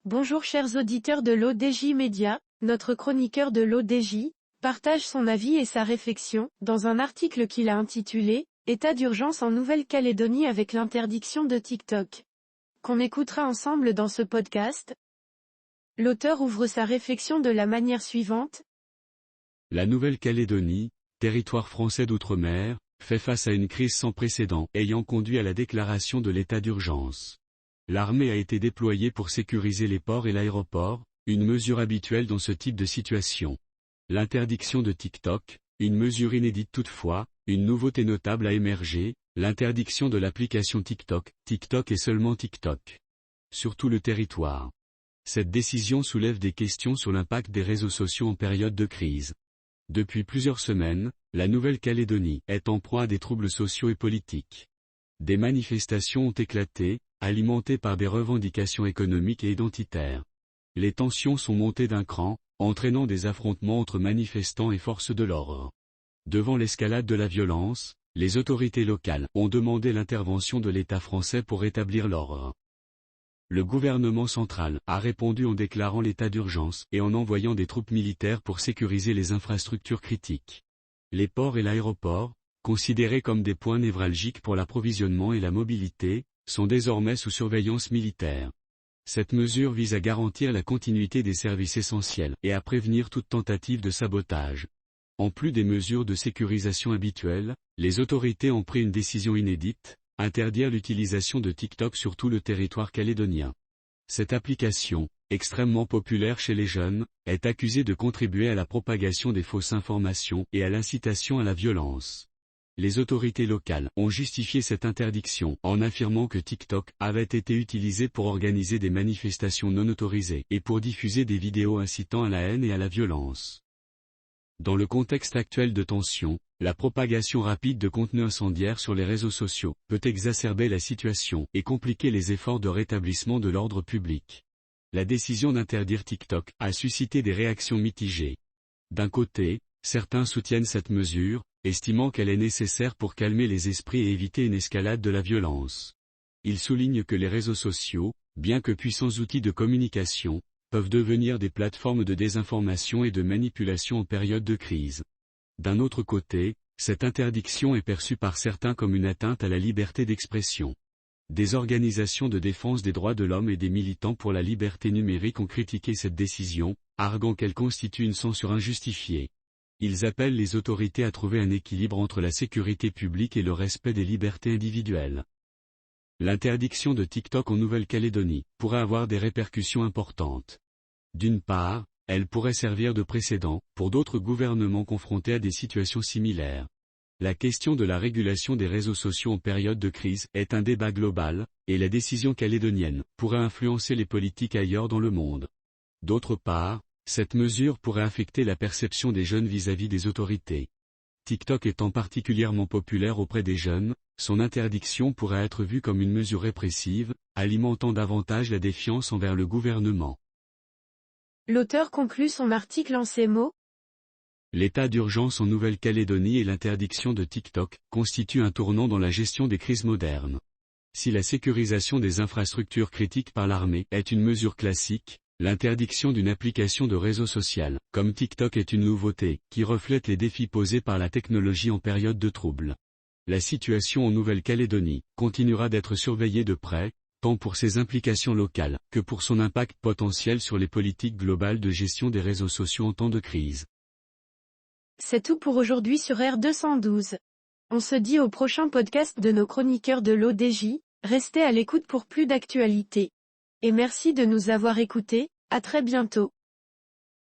Bonjour chers auditeurs de l'ODJ Média, notre chroniqueur de l'ODJ partage son avis et sa réflexion dans un article qu'il a intitulé « État d'urgence en Nouvelle-Calédonie avec l'interdiction de TikTok », qu'on écoutera ensemble dans ce podcast. L'auteur ouvre sa réflexion de la manière suivante. La Nouvelle-Calédonie, territoire français d'outre-mer, fait face à une crise sans précédent ayant conduit à la déclaration de l'état d'urgence. L'armée a été déployée pour sécuriser les ports et l'aéroport, une mesure habituelle dans ce type de situation. L'interdiction de TikTok, une mesure inédite toutefois, une nouveauté notable a émergé, l'interdiction de l'application TikTok, TikTok et seulement TikTok. Sur tout le territoire. Cette décision soulève des questions sur l'impact des réseaux sociaux en période de crise. Depuis plusieurs semaines, la Nouvelle-Calédonie est en proie à des troubles sociaux et politiques. Des manifestations ont éclaté, alimentées par des revendications économiques et identitaires. Les tensions sont montées d'un cran, entraînant des affrontements entre manifestants et forces de l'ordre. Devant l'escalade de la violence, les autorités locales ont demandé l'intervention de l'État français pour rétablir l'ordre. Le gouvernement central a répondu en déclarant l'état d'urgence et en envoyant des troupes militaires pour sécuriser les infrastructures critiques. Les ports et l'aéroport, considérés comme des points névralgiques pour l'approvisionnement et la mobilité, sont désormais sous surveillance militaire. Cette mesure vise à garantir la continuité des services essentiels et à prévenir toute tentative de sabotage. En plus des mesures de sécurisation habituelles, les autorités ont pris une décision inédite, interdire l'utilisation de TikTok sur tout le territoire calédonien. Cette application, extrêmement populaire chez les jeunes, est accusée de contribuer à la propagation des fausses informations et à l'incitation à la violence. Les autorités locales ont justifié cette interdiction en affirmant que TikTok avait été utilisé pour organiser des manifestations non autorisées et pour diffuser des vidéos incitant à la haine et à la violence. Dans le contexte actuel de tension, la propagation rapide de contenus incendiaires sur les réseaux sociaux peut exacerber la situation et compliquer les efforts de rétablissement de l'ordre public. La décision d'interdire TikTok a suscité des réactions mitigées. D'un côté, certains soutiennent cette mesure, estimant qu'elle est nécessaire pour calmer les esprits et éviter une escalade de la violence. Ils soulignent que les réseaux sociaux, bien que puissants outils de communication, peuvent devenir des plateformes de désinformation et de manipulation en période de crise. D'un autre côté, cette interdiction est perçue par certains comme une atteinte à la liberté d'expression. Des organisations de défense des droits de l'homme et des militants pour la liberté numérique ont critiqué cette décision, arguant qu'elle constitue une censure injustifiée. Ils appellent les autorités à trouver un équilibre entre la sécurité publique et le respect des libertés individuelles. L'interdiction de TikTok en Nouvelle-Calédonie pourrait avoir des répercussions importantes. D'une part, elle pourrait servir de précédent pour d'autres gouvernements confrontés à des situations similaires. La question de la régulation des réseaux sociaux en période de crise est un débat global, et la décision calédonienne pourrait influencer les politiques ailleurs dans le monde. D'autre part, cette mesure pourrait affecter la perception des jeunes vis-à-vis des autorités. TikTok étant particulièrement populaire auprès des jeunes, son interdiction pourrait être vue comme une mesure répressive, alimentant davantage la défiance envers le gouvernement. L'auteur conclut son article en ces mots. L'état d'urgence en Nouvelle-Calédonie et l'interdiction de TikTok constituent un tournant dans la gestion des crises modernes. Si la sécurisation des infrastructures critiques par l'armée est une mesure classique, l'interdiction d'une application de réseau social, comme TikTok est une nouveauté, qui reflète les défis posés par la technologie en période de trouble. La situation en Nouvelle-Calédonie continuera d'être surveillée de près, tant pour ses implications locales, que pour son impact potentiel sur les politiques globales de gestion des réseaux sociaux en temps de crise. C'est tout pour aujourd'hui sur R212. On se dit au prochain podcast de nos chroniqueurs de l'ODJ, restez à l'écoute pour plus d'actualités. Et merci de nous avoir écoutés, à très bientôt.